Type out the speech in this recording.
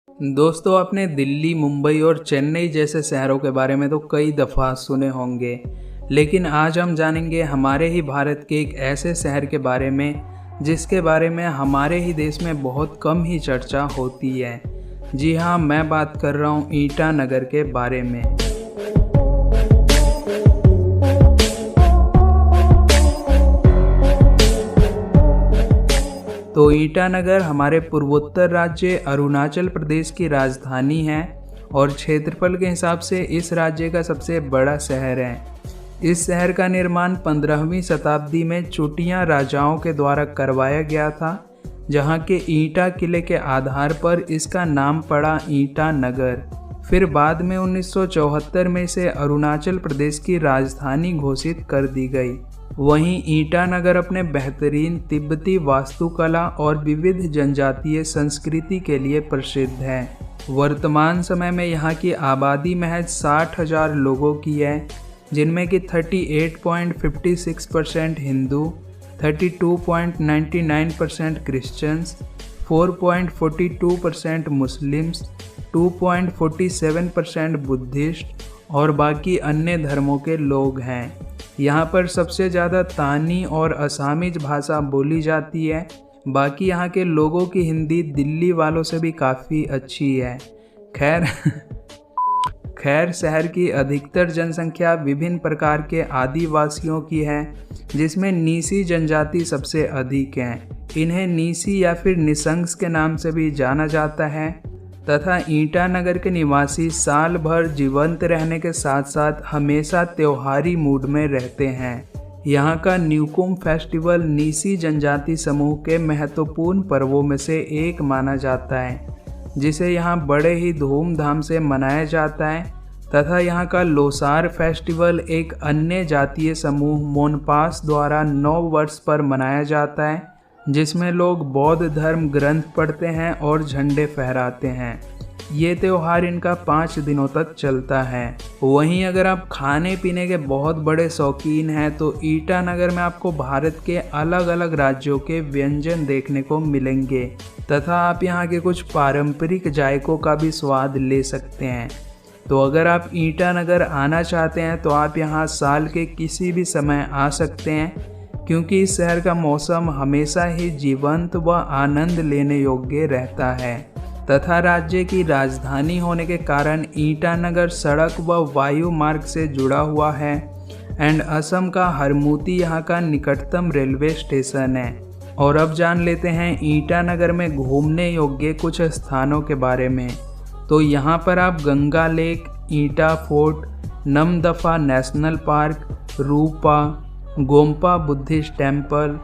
दोस्तों, आपने दिल्ली, मुंबई और चेन्नई जैसे शहरों के बारे में तो कई दफ़ा सुने होंगे, लेकिन आज हम जानेंगे हमारे ही भारत के एक ऐसे शहर के बारे में जिसके बारे में हमारे ही देश में बहुत कम ही चर्चा होती है। जी हाँ, मैं बात कर रहा हूँ ईटानगर के बारे में। तो ईटानगर हमारे पूर्वोत्तर राज्य अरुणाचल प्रदेश की राजधानी है और क्षेत्रफल के हिसाब से इस राज्य का सबसे बड़ा शहर है। इस शहर का निर्माण 15वीं शताब्दी में चुटिया राजाओं के द्वारा करवाया गया था, जहां के ईटा किले के आधार पर इसका नाम पड़ा ईटानगर। फिर बाद में 1974 में इसे अरुणाचल प्रदेश की राजधानी घोषित कर दी गई। वहीं ईटानगर अपने बेहतरीन तिब्बती वास्तुकला और विविध जनजातीय संस्कृति के लिए प्रसिद्ध है। वर्तमान समय में यहाँ की आबादी महज 60,000 लोगों की है, जिनमें कि 38.56% हिंदू, 32.99% क्रिश्चियंस, 4.42% मुस्लिम्स, 2.47% बुद्धिस्ट और बाकी अन्य धर्मों के लोग हैं। यहाँ पर सबसे ज़्यादा तानी और असामीज भाषा बोली जाती है। बाकी यहाँ के लोगों की हिंदी दिल्ली वालों से भी काफ़ी अच्छी है। खैर शहर की अधिकतर जनसंख्या विभिन्न प्रकार के आदिवासियों की है, जिसमें नीसी जनजाति सबसे अधिक है। इन्हें नीसी या फिर निसंग्स के नाम से भी जाना जाता है तथा ईटानगर के निवासी साल भर जीवंत रहने के साथ साथ हमेशा त्योहारी मूड में रहते हैं। यहाँ का न्यूकुम फेस्टिवल नीसी जनजाति समूह के महत्वपूर्ण पर्वों में से एक माना जाता है, जिसे यहाँ बड़े ही धूमधाम से मनाया जाता है। तथा यहाँ का लोसार फेस्टिवल एक अन्य जातीय समूह मोनपास द्वारा 9 वर्ष पर मनाया जाता है, जिसमें लोग बौद्ध धर्म ग्रंथ पढ़ते हैं और झंडे फहराते हैं। ये त्यौहार इनका 5 दिनों तक चलता है। वहीं अगर आप खाने पीने के बहुत बड़े शौकीन हैं तो ईटानगर में आपको भारत के अलग अलग राज्यों के व्यंजन देखने को मिलेंगे तथा आप यहाँ के कुछ पारंपरिक जायकों का भी स्वाद ले सकते हैं। तो अगर आप ईटानगर आना चाहते हैं तो आप यहाँ साल के किसी भी समय आ सकते हैं, क्योंकि इस शहर का मौसम हमेशा ही जीवंत व आनंद लेने योग्य रहता है तथा राज्य की राजधानी होने के कारण ईटानगर सड़क व वायु मार्ग से जुड़ा हुआ है एंड असम का हरमूती यहाँ का निकटतम रेलवे स्टेशन है। और अब जान लेते हैं ईटानगर में घूमने योग्य कुछ स्थानों के बारे में। तो यहाँ पर आप गंगा लेक, ईटा फोर्ट, नमदफा नेशनल पार्क, रूपा, गोम्पा बुद्धिस्ट टेम्पल,